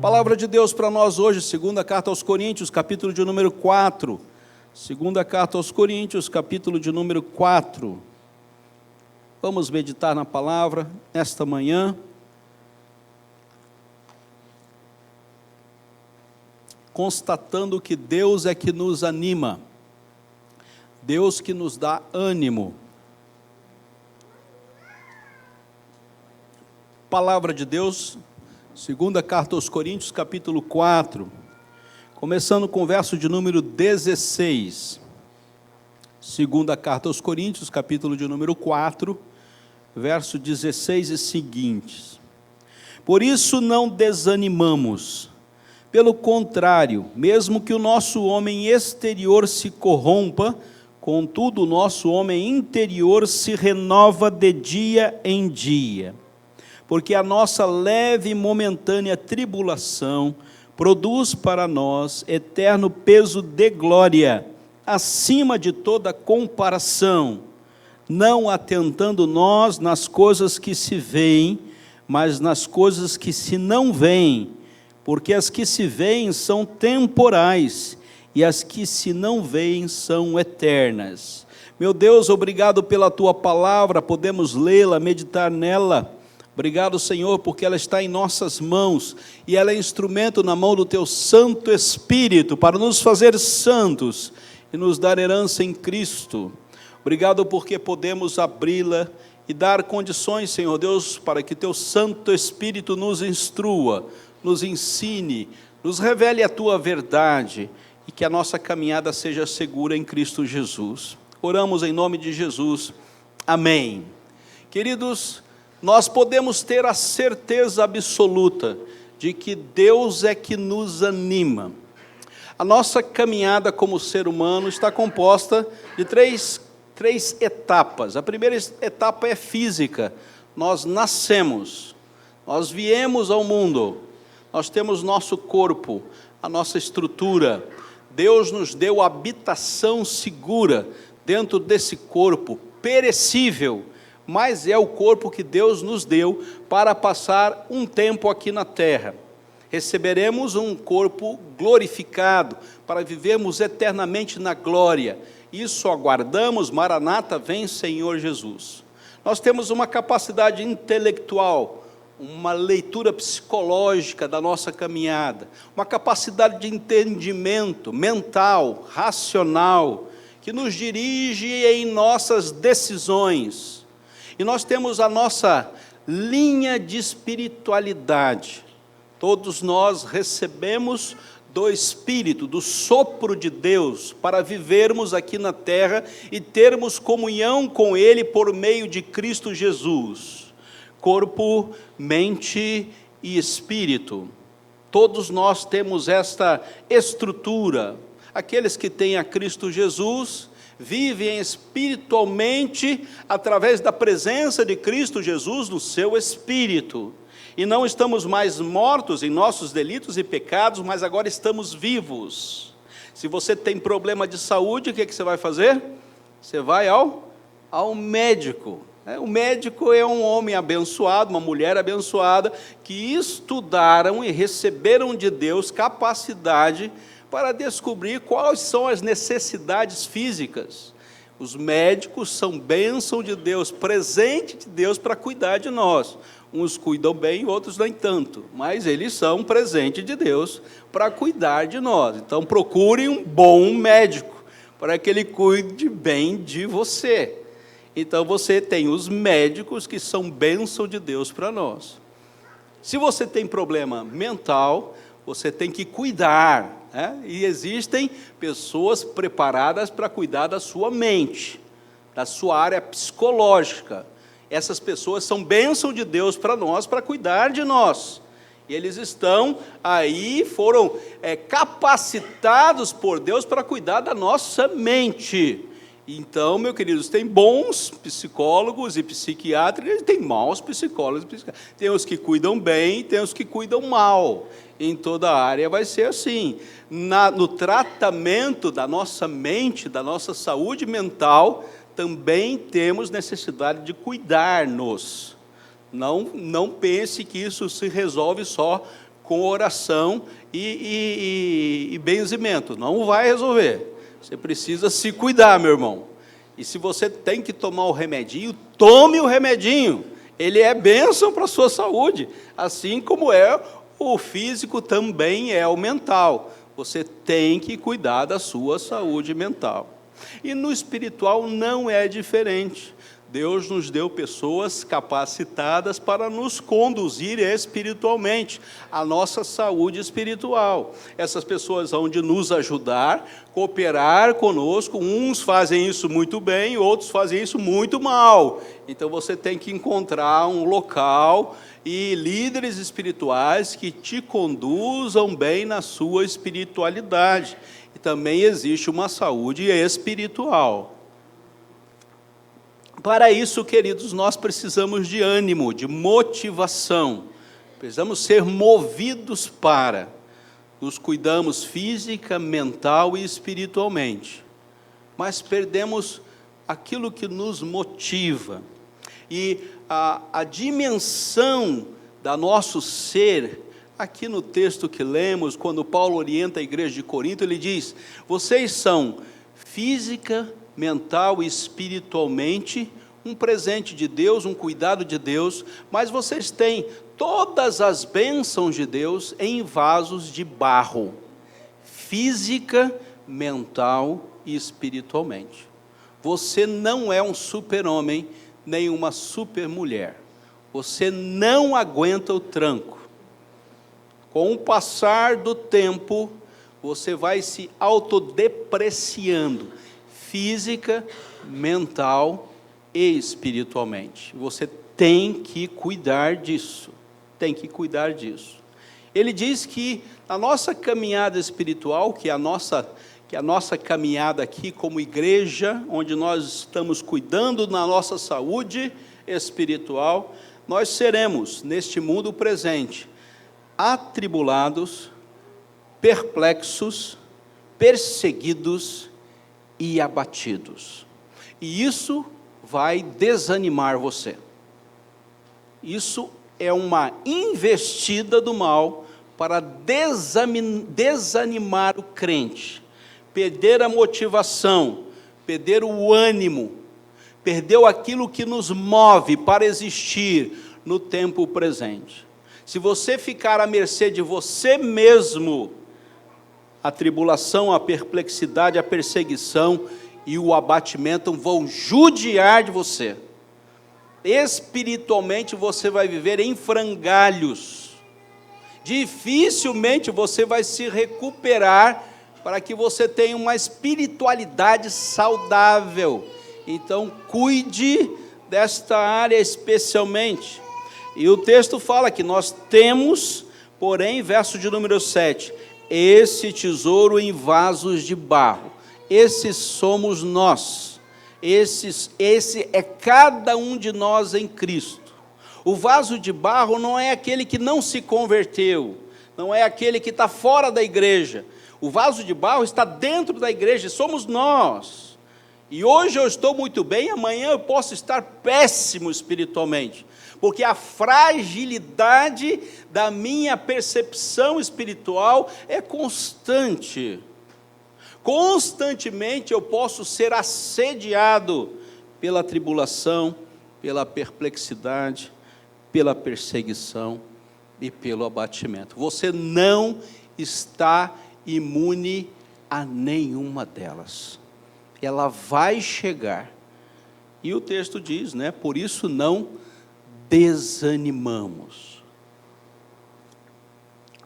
Palavra de Deus para nós hoje, segunda carta aos Coríntios, capítulo de número 4. Segunda carta aos Coríntios, capítulo de número 4. Vamos meditar na palavra nesta manhã. Constatando que Deus é que nos anima, Deus que nos dá ânimo. Palavra de Deus, segunda carta aos Coríntios, capítulo 4, começando com o verso de número 16. Segunda carta aos Coríntios, capítulo de número 4, verso 16 e seguintes. Por isso não desanimamos, pelo contrário, mesmo que o nosso homem exterior se corrompa, contudo o nosso homem interior se renova de dia em dia. Porque a nossa leve e momentânea tribulação produz para nós eterno peso de glória, acima de toda comparação, não atentando nós nas coisas que se veem, mas nas coisas que se não veem, porque as que se veem são temporais, e as que se não veem são eternas. Meu Deus, obrigado pela Tua palavra, podemos lê-la, meditar nela. Obrigado, Senhor, porque ela está em nossas mãos, e ela é instrumento na mão do Teu Santo Espírito, para nos fazer santos, e nos dar herança em Cristo. Obrigado porque podemos abri-la, e dar condições, Senhor Deus, para que Teu Santo Espírito nos instrua, nos ensine, nos revele a Tua verdade, e que a nossa caminhada seja segura em Cristo Jesus. Oramos em nome de Jesus, amém. Queridos, nós podemos ter a certeza absoluta de que Deus é que nos anima. A nossa caminhada como ser humano está composta de três etapas. A primeira etapa é física. Nós nascemos, nós viemos ao mundo, nós temos nosso corpo, a nossa estrutura. Deus nos deu habitação segura dentro desse corpo perecível, mas é o corpo que Deus nos deu para passar um tempo aqui na terra. Receberemos um corpo glorificado para vivermos eternamente na glória. Isso aguardamos, Maranata, vem Senhor Jesus. Nós temos uma capacidade intelectual, uma leitura psicológica da nossa caminhada, uma capacidade de entendimento mental, racional, que nos dirige em nossas decisões. E nós temos a nossa linha de espiritualidade. Todos nós recebemos do Espírito, do sopro de Deus, para vivermos aqui na terra e termos comunhão com Ele por meio de Cristo Jesus. Corpo, mente e espírito. Todos nós temos esta estrutura. Aqueles que têm a Cristo Jesus vivem espiritualmente através da presença de Cristo Jesus no seu espírito. E não estamos mais mortos em nossos delitos e pecados, mas agora estamos vivos. Se você tem problema de saúde, o que você vai fazer? Você vai ao médico. O médico é um homem abençoado, uma mulher abençoada, que estudaram e receberam de Deus capacidade para descobrir quais são as necessidades físicas. Os médicos são bênção de Deus, presente de Deus para cuidar de nós. Uns cuidam bem, outros nem tanto, mas eles são presente de Deus para cuidar de nós. Então procurem um bom médico, para que ele cuide bem de você. Então você tem os médicos que são bênção de Deus para nós. Se você tem problema mental, você tem que cuidar, né? E existem pessoas preparadas para cuidar da sua mente, da sua área psicológica. Essas pessoas são bênção de Deus para nós, para cuidar de nós. E eles estão aí, foram capacitados por Deus para cuidar da nossa mente. Então, meus queridos, tem bons psicólogos e psiquiatras, e tem maus psicólogos e psiquiatras. Tem os que cuidam bem e tem os que cuidam mal. Em toda a área vai ser assim. No tratamento da nossa mente, da nossa saúde mental, também temos necessidade de cuidar-nos. Não pense que isso se resolve só com oração e benzimento. Não vai resolver. Você precisa se cuidar, meu irmão. E se você tem que tomar o remedinho, tome o remedinho. Ele é bênção para a sua saúde, assim como é o físico, também é o mental. Você tem que cuidar da sua saúde mental. E no espiritual não é diferente. Deus nos deu pessoas capacitadas para nos conduzir espiritualmente, a nossa saúde espiritual. Essas pessoas vão de nos ajudar, cooperar conosco. Uns fazem isso muito bem, outros fazem isso muito mal. Então você tem que encontrar um local e líderes espirituais que te conduzam bem na sua espiritualidade. E também existe uma saúde espiritual. Para isso, queridos, nós precisamos de ânimo, de motivação. Precisamos ser movidos para nos cuidarmos física, mental e espiritualmente. Mas perdemos aquilo que nos motiva. E a dimensão da nosso ser, aqui no texto que lemos, quando Paulo orienta a igreja de Corinto, ele diz: vocês são física, mental e espiritualmente um presente de Deus, um cuidado de Deus, mas vocês têm todas as bênçãos de Deus em vasos de barro, física, mental e espiritualmente. Você não é um super-homem, nem uma super-mulher. Você não aguenta o tranco. Com o passar do tempo, você vai se autodepreciando, física, mental e espiritualmente. Você tem que cuidar disso. Tem que cuidar disso. Ele diz que a nossa caminhada espiritual, que a nossa caminhada aqui como igreja, onde nós estamos cuidando da nossa saúde espiritual, nós seremos, neste mundo presente, atribulados, perplexos, perseguidos e abatidos. E isso vai desanimar você. Isso é uma investida do mal para desanimar o crente, perder a motivação, perder o ânimo, perder aquilo que nos move para existir no tempo presente. Se você ficar à mercê de você mesmo, a tribulação, a perplexidade, a perseguição e o abatimento vão judiar de você. Espiritualmente você vai viver em frangalhos. Dificilmente você vai se recuperar para que você tenha uma espiritualidade saudável. Então, cuide desta área especialmente. E o texto fala que nós temos, porém, verso de número 7, esse tesouro em vasos de barro. Esses somos nós. Esse é cada um de nós em Cristo. O vaso de barro não é aquele que não se converteu, não é aquele que está fora da igreja. O vaso de barro está dentro da igreja, somos nós. E hoje eu estou muito bem, amanhã eu posso estar péssimo espiritualmente, porque a fragilidade da minha percepção espiritual é constante. Constantemente eu posso ser assediado pela tribulação, pela perplexidade, pela perseguição e pelo abatimento. Você não está imune a nenhuma delas. Ela vai chegar. E o texto diz, né? Por isso não desanimamos.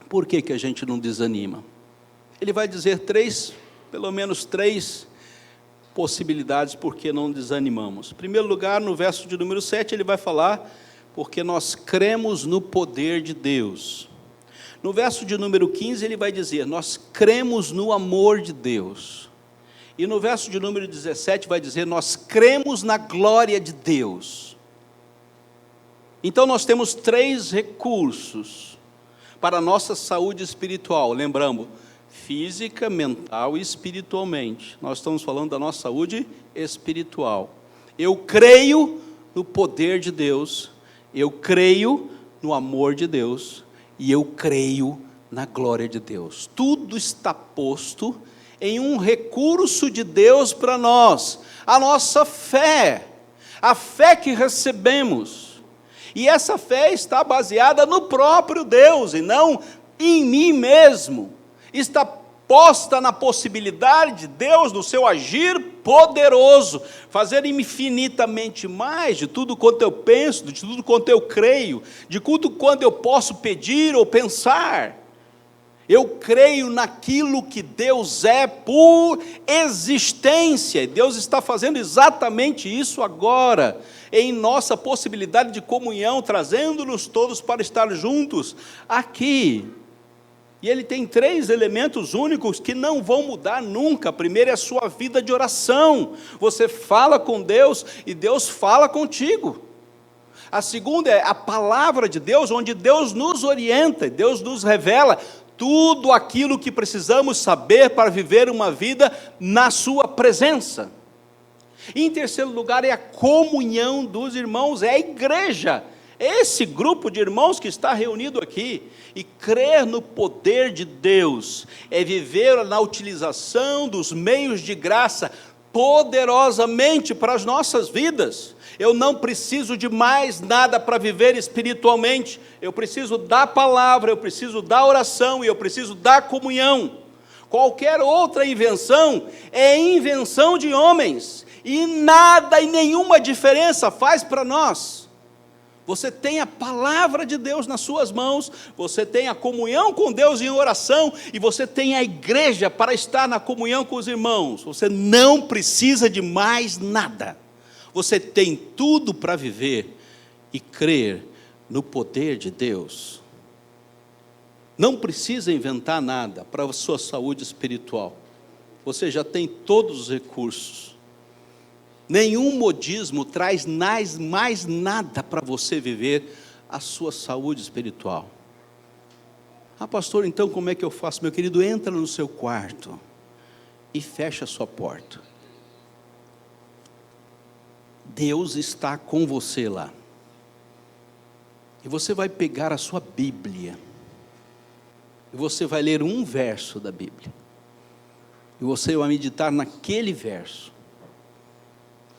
Por que a gente não desanima? Ele vai dizer pelo menos três possibilidades por que não desanimamos. Em primeiro lugar, no verso de número 7, ele vai falar porque nós cremos no poder de Deus. No verso de número 15, ele vai dizer, nós cremos no amor de Deus. E no verso de número 17 vai dizer, nós cremos na glória de Deus. Então nós temos três recursos para a nossa saúde espiritual, lembramos, física, mental e espiritualmente. Nós estamos falando da nossa saúde espiritual. Eu creio no poder de Deus, eu creio no amor de Deus, e eu creio na glória de Deus. Tudo está posto em um recurso de Deus para nós, a nossa fé, a fé que recebemos. E essa fé está baseada no próprio Deus e não em mim mesmo. Está posta na possibilidade de Deus, no seu agir poderoso, fazer infinitamente mais de tudo quanto eu penso, de tudo quanto eu creio, de tudo quanto eu posso pedir ou pensar. Eu creio naquilo que Deus é por existência. Deus está fazendo exatamente isso agora, em nossa possibilidade de comunhão, trazendo-nos todos para estar juntos aqui. E Ele tem 3 elementos únicos que não vão mudar nunca. Primeiro é a sua vida de oração. Você fala com Deus e Deus fala contigo. A segunda é a palavra de Deus, onde Deus nos orienta, Deus nos revela tudo aquilo que precisamos saber para viver uma vida na sua presença. E em terceiro lugar é a comunhão dos irmãos, é a igreja, esse grupo de irmãos que está reunido aqui. E crer no poder de Deus é viver na utilização dos meios de graça poderosamente para as nossas vidas. Eu não preciso de mais nada para viver espiritualmente. Eu preciso da palavra, eu preciso da oração e eu preciso da comunhão. Qualquer outra invenção é invenção de homens e nada e nenhuma diferença faz para nós. Você tem a palavra de Deus nas suas mãos, você tem a comunhão com Deus em oração e você tem a igreja para estar na comunhão com os irmãos. Você não precisa de mais nada. Você tem tudo para viver e crer no poder de Deus. Não precisa inventar nada para a sua saúde espiritual. Você já tem todos os recursos. Nenhum modismo traz mais nada para você viver a sua saúde espiritual. Ah, pastor, então como é que eu faço? Meu querido, entra no seu quarto e fecha a sua porta. Deus está com você lá. E você vai pegar a sua Bíblia. E você vai ler um verso da Bíblia. E você vai meditar naquele verso.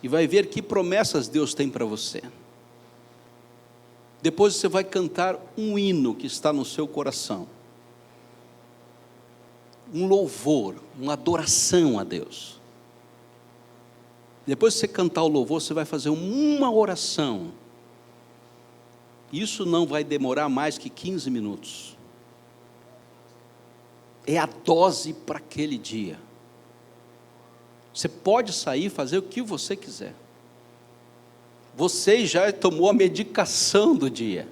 E vai ver que promessas Deus tem para você. Depois você vai cantar um hino que está no seu coração. Um louvor, uma adoração a Deus. Depois que você cantar o louvor, você vai fazer uma oração. Isso não vai demorar mais que 15 minutos. É a dose para aquele dia. Você pode sair e fazer o que você quiser. Você já tomou a medicação do dia.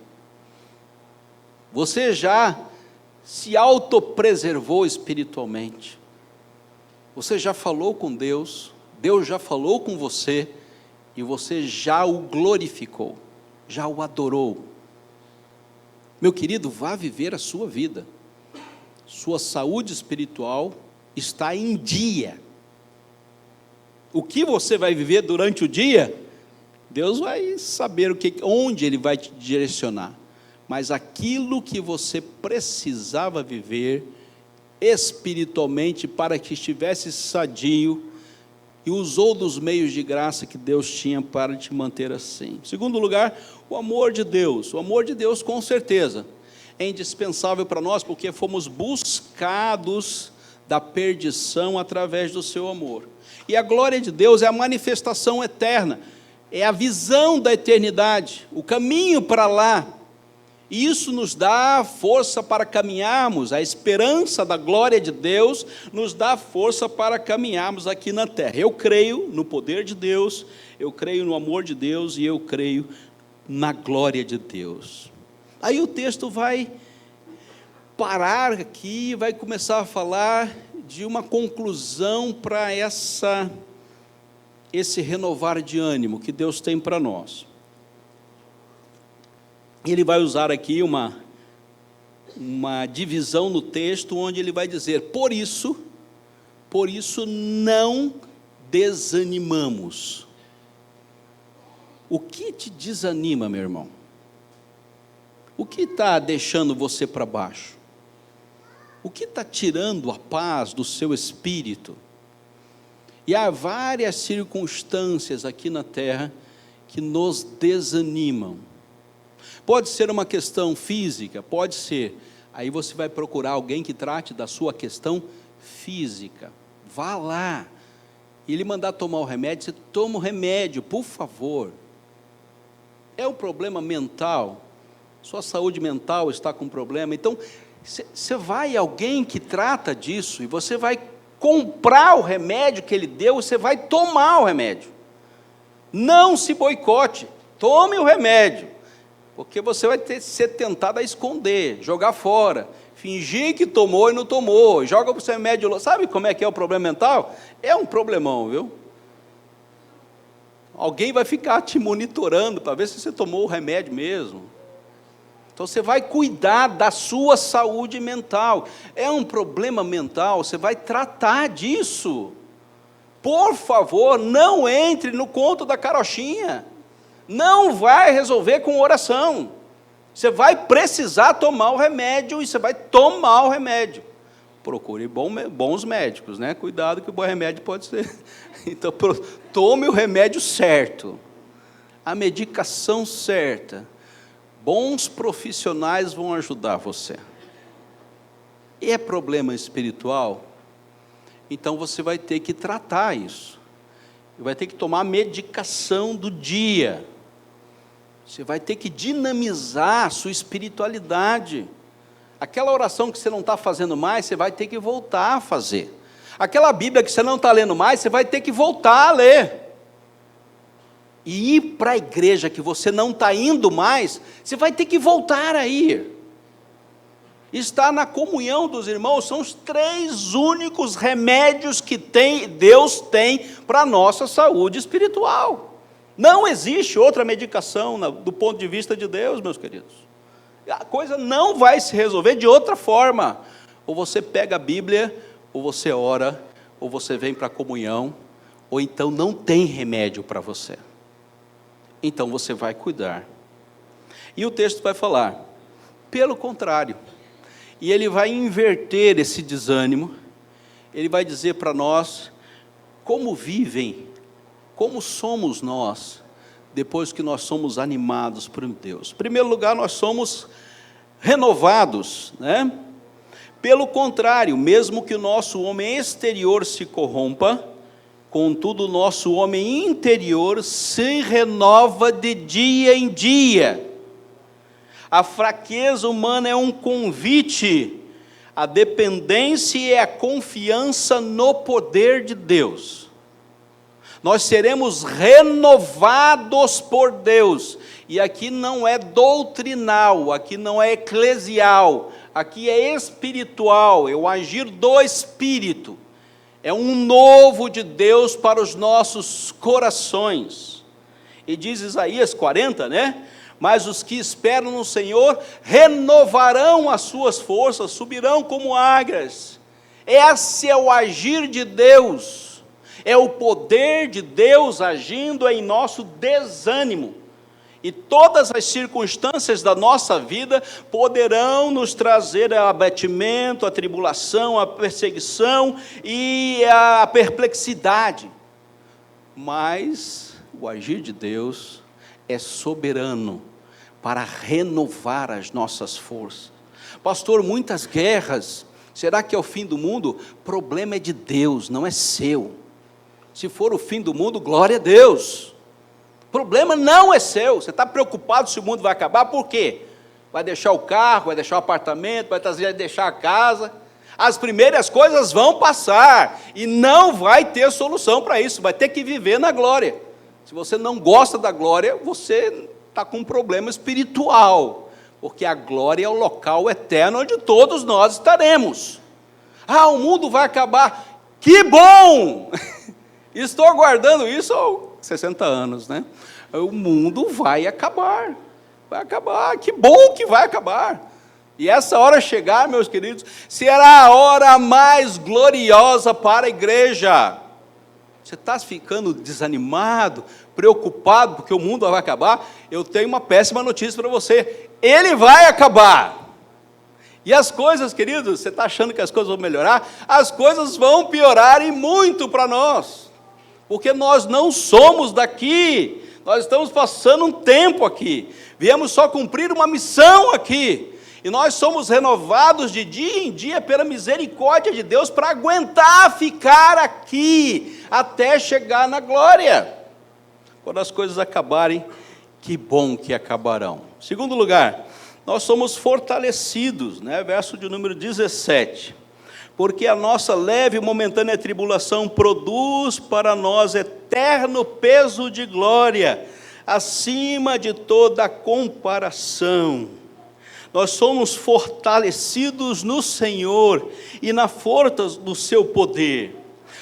Você já se autopreservou espiritualmente. Você já falou com Deus. Deus já falou com você. E você já o glorificou. Já o adorou. Meu querido, vá viver a sua vida. Sua saúde espiritual está em dia. O que você vai viver durante o dia, Deus vai saber onde Ele vai te direcionar. Mas aquilo que você precisava viver espiritualmente para que estivesse sadio, e usou dos meios de graça que Deus tinha para te manter assim. Em segundo lugar, o amor de Deus. O amor de Deus, com certeza, é indispensável para nós, porque fomos buscados da perdição através do seu amor. E a glória de Deus é a manifestação eterna, é a visão da eternidade, o caminho para lá. E isso nos dá força para caminharmos, a esperança da glória de Deus nos dá força para caminharmos aqui na terra. Eu creio no poder de Deus, eu creio no amor de Deus e eu creio na glória de Deus. Aí o texto vai parar aqui, vai começar a falar de uma conclusão para esse renovar de ânimo que Deus tem para nós. Ele vai usar aqui uma divisão no texto, onde ele vai dizer, por isso não desanimamos. O que te desanima, meu irmão? O que está deixando você para baixo? O que está tirando a paz do seu espírito? E há várias circunstâncias aqui na terra que nos desanimam. Pode ser uma questão física, pode ser. Aí você vai procurar alguém que trate da sua questão física. Vá lá. E ele mandar tomar o remédio, você toma o remédio, por favor. É um problema mental, sua saúde mental está com problema. Então, você vai a alguém que trata disso, e você vai comprar o remédio que ele deu, você vai tomar o remédio. Não se boicote, tome o remédio, porque você vai ser tentado a esconder, jogar fora, fingir que tomou e não tomou, joga o seu remédio. Sabe como é que é o problema mental? É um problemão, viu? Alguém vai ficar te monitorando para ver se você tomou o remédio mesmo. Então você vai cuidar da sua saúde mental. É um problema mental, você vai tratar disso. Por favor, não entre no conto da carochinha. Não vai resolver com oração. Você vai precisar tomar o remédio e você vai tomar o remédio. Procure bons médicos, né? Cuidado que o bom remédio pode ser. Então, tome o remédio certo, a medicação certa. Bons profissionais vão ajudar você. E é problema espiritual? Então você vai ter que tratar isso. Vai ter que tomar a medicação do dia. Você vai ter que dinamizar a sua espiritualidade. Aquela oração que você não está fazendo mais, você vai ter que voltar a fazer. Aquela Bíblia que você não está lendo mais, você vai ter que voltar a ler. E ir para a igreja que você não está indo mais, você vai ter que voltar a ir. Estar na comunhão dos irmãos são os 3 únicos remédios que Deus tem para a nossa saúde espiritual. Não existe outra medicação do ponto de vista de Deus, meus queridos. A coisa não vai se resolver de outra forma. Ou você pega a Bíblia, ou você ora, ou você vem para a comunhão, ou então não tem remédio para você. Então você vai cuidar. E o texto vai falar, pelo contrário, e ele vai inverter esse desânimo, ele vai dizer para nós, como vivem, como somos nós, depois que nós somos animados por Deus. Em primeiro lugar, nós somos renovados, né? Pelo contrário, mesmo que o nosso homem exterior se corrompa, contudo o nosso homem interior se renova de dia em dia. A fraqueza humana é um convite, a dependência e a confiança no poder de Deus. Nós seremos renovados por Deus, e aqui não é doutrinal, aqui não é eclesial, aqui é espiritual, é o agir do Espírito, é um novo de Deus para os nossos corações. E diz Isaías 40, né? Mas os que esperam no Senhor renovarão as suas forças, subirão como águias. Esse é o agir de Deus, é o poder de Deus agindo em nosso desânimo. E todas as circunstâncias da nossa vida poderão nos trazer abatimento, a tribulação, a perseguição e a perplexidade. Mas o agir de Deus é soberano para renovar as nossas forças. Pastor, muitas guerras, será que é o fim do mundo? O problema é de Deus, não é seu. Se for o fim do mundo, glória a Deus. O problema não é seu. Você está preocupado se o mundo vai acabar, por quê? Vai deixar o carro, vai deixar o apartamento, vai deixar a casa. As primeiras coisas vão passar, e não vai ter solução para isso, vai ter que viver na glória. Se você não gosta da glória, você está com um problema espiritual, porque a glória é o local eterno onde todos nós estaremos. Ah, o mundo vai acabar, que bom! Estou aguardando isso há 60 anos, né? O mundo vai acabar, que bom que vai acabar. E essa hora chegar, meus queridos, será a hora mais gloriosa para a igreja. Você está ficando desanimado, preocupado, porque o mundo vai acabar? Eu tenho uma péssima notícia para você: ele vai acabar. E as coisas, queridos, você está achando que as coisas vão melhorar? As coisas vão piorar e muito para nós, porque nós não somos daqui, nós estamos passando um tempo aqui, viemos só cumprir uma missão aqui, e nós somos renovados de dia em dia pela misericórdia de Deus para aguentar ficar aqui até chegar na glória. Quando as coisas acabarem, que bom que acabarão. Segundo lugar, nós somos fortalecidos, verso de número 17. Porque a nossa leve e momentânea tribulação produz para nós eterno peso de glória, acima de toda comparação. Nós somos fortalecidos no Senhor e na força do seu poder.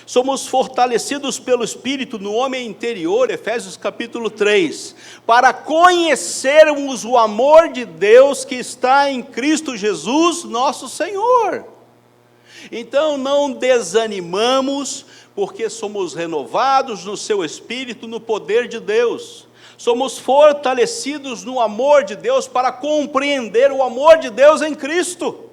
Somos fortalecidos pelo Espírito no homem interior, Efésios capítulo 3, para conhecermos o amor de Deus que está em Cristo Jesus, nosso Senhor. Então não desanimamos, porque somos renovados no seu Espírito, no poder de Deus. Somos fortalecidos no amor de Deus para compreender o amor de Deus em Cristo.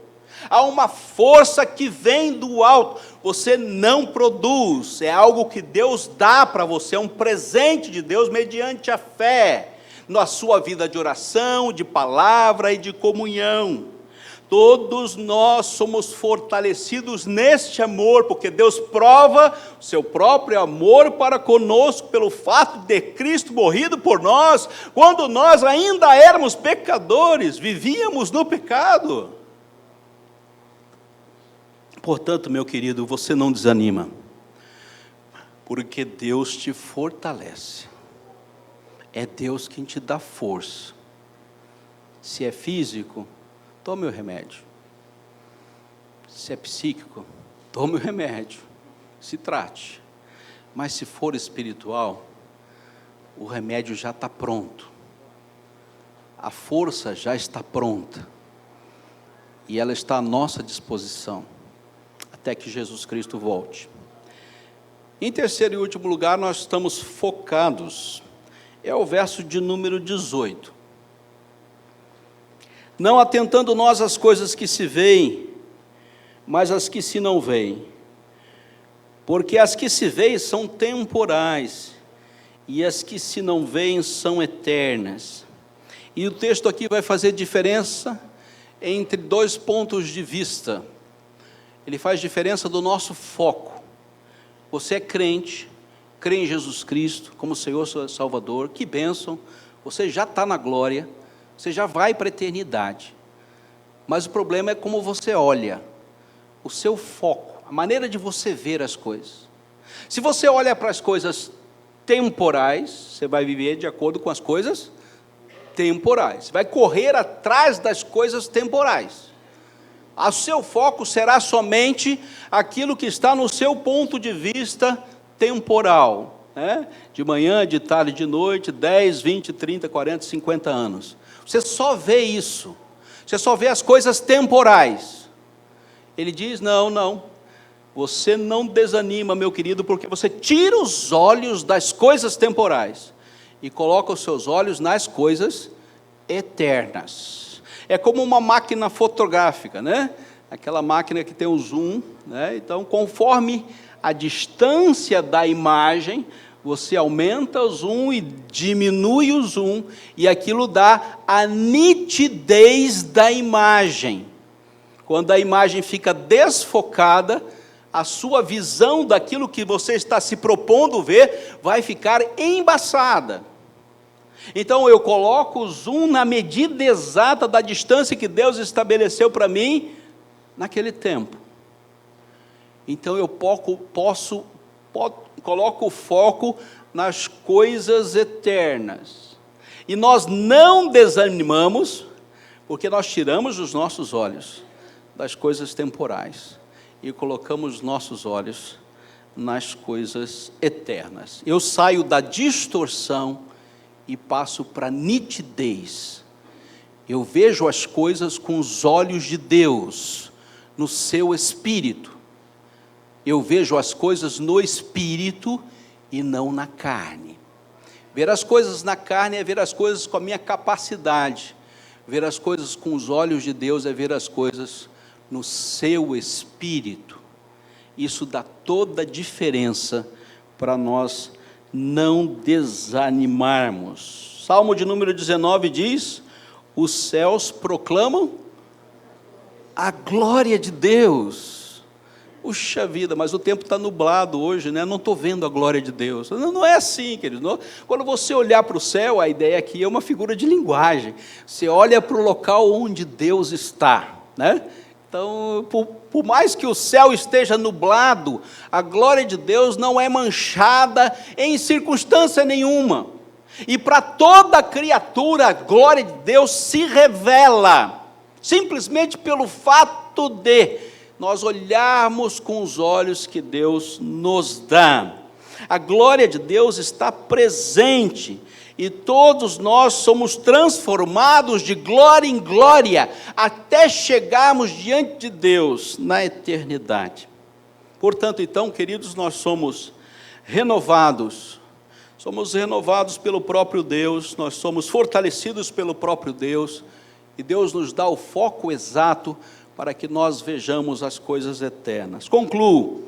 Há uma força que vem do alto, você não produz, é algo que Deus dá para você, é um presente de Deus mediante a fé, na sua vida de oração, de palavra e de comunhão. Todos nós somos fortalecidos neste amor, porque Deus prova o seu próprio amor para conosco, pelo fato de Cristo morrido por nós, quando nós ainda éramos pecadores, vivíamos no pecado. Portanto, meu querido, você não desanima, porque Deus te fortalece, é Deus quem te dá força. Se é físico, tome o remédio. Se é psíquico, tome o remédio, se trate. Mas se for espiritual, o remédio já está pronto, a força já está pronta, e ela está à nossa disposição, até que Jesus Cristo volte. Em terceiro e último lugar, nós estamos focados, é o verso de número 18. Não atentando nós às coisas que se veem, mas às que se não veem, porque as que se veem são temporais, e as que se não veem são eternas. E o texto aqui vai fazer diferença entre dois pontos de vista. Ele faz diferença do nosso foco. Você é crente, crê em Jesus Cristo como Senhor e Salvador, que bênção, você já está na glória, você já vai para a eternidade. Mas o problema é como você olha, o seu foco, a maneira de você ver as coisas. Se você olha para as coisas temporais, você vai viver de acordo com as coisas temporais, você vai correr atrás das coisas temporais. O seu foco será somente aquilo que está no seu ponto de vista temporal, de manhã, de tarde, de noite, 10, 20, 30, 40, 50 anos. Você só vê isso, você só vê as coisas temporais. Ele diz, não, você não desanima, meu querido, porque você tira os olhos das coisas temporais e coloca os seus olhos nas coisas eternas. É como uma máquina fotográfica, aquela máquina que tem o zoom, então conforme a distância da imagem, você aumenta o zoom e diminui o zoom, e aquilo dá a nitidez da imagem. Quando a imagem fica desfocada, a sua visão daquilo que você está se propondo ver, vai ficar embaçada. Então eu coloco o zoom na medida exata da distância que Deus estabeleceu para mim, naquele tempo. Então eu coloco o foco nas coisas eternas. E nós não desanimamos, porque nós tiramos os nossos olhos das coisas temporais e colocamos os nossos olhos nas coisas eternas. Eu saio da distorção e passo para a nitidez. Eu vejo as coisas com os olhos de Deus, no seu espírito. Eu vejo as coisas no espírito e não na carne. Ver as coisas na carne é ver as coisas com a minha capacidade. Ver as coisas com os olhos de Deus é ver as coisas no seu espírito. Isso dá toda a diferença para nós não desanimarmos. Salmo de número 19 diz: os céus proclamam a glória de Deus. Puxa vida, mas o tempo está nublado hoje, né? Não estou vendo a glória de Deus. Não é assim, querido. Quando você olhar para o céu, a ideia aqui é uma figura de linguagem. Você olha para o local onde Deus está, né? Então, por mais que o céu esteja nublado, a glória de Deus não é manchada em circunstância nenhuma. E para toda criatura, a glória de Deus se revela, simplesmente pelo fato de nós olharmos com os olhos que Deus nos dá. A glória de Deus está presente, e todos nós somos transformados de glória em glória, até chegarmos diante de Deus na eternidade. Portanto, então, queridos, nós somos renovados pelo próprio Deus, nós somos fortalecidos pelo próprio Deus, e Deus nos dá o foco exato para que nós vejamos as coisas eternas. Concluo,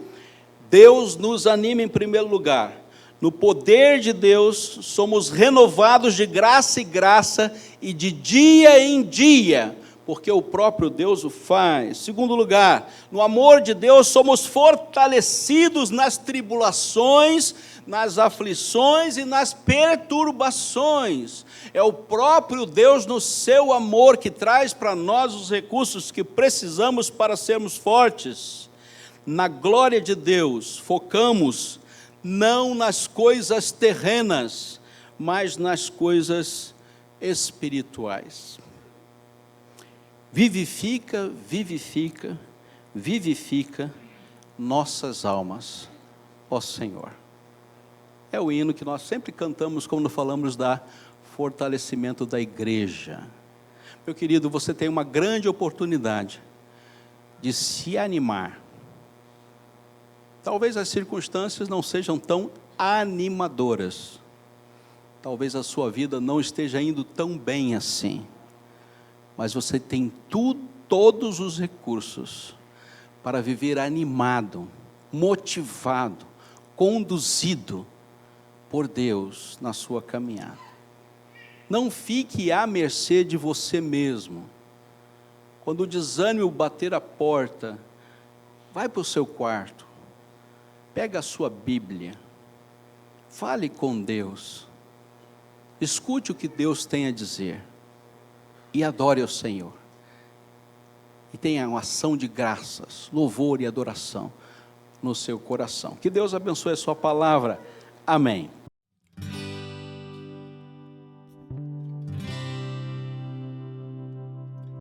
Deus nos anima em primeiro lugar. No poder de Deus, somos renovados de graça em graça e de dia em dia, porque o próprio Deus o faz. Segundo lugar, no amor de Deus, somos fortalecidos nas tribulações, nas aflições e nas perturbações. É o próprio Deus no seu amor que traz para nós os recursos que precisamos para sermos fortes. Na glória de Deus, focamos não nas coisas terrenas, mas nas coisas espirituais. Vivifica, vivifica, vivifica nossas almas, ó Senhor. É o hino que nós sempre cantamos quando falamos da fortalecimento da igreja. Meu querido, você tem uma grande oportunidade de se animar. Talvez as circunstâncias não sejam tão animadoras. Talvez a sua vida não esteja indo tão bem assim. Mas você tem todos os recursos para viver animado, motivado, conduzido por Deus na sua caminhada. Não fique à mercê de você mesmo. Quando o desânimo bater a porta, vai para o seu quarto, pega a sua Bíblia, fale com Deus, escute o que Deus tem a dizer e adore ao Senhor. E tenha uma ação de graças, louvor e adoração no seu coração. Que Deus abençoe a sua palavra. Amém.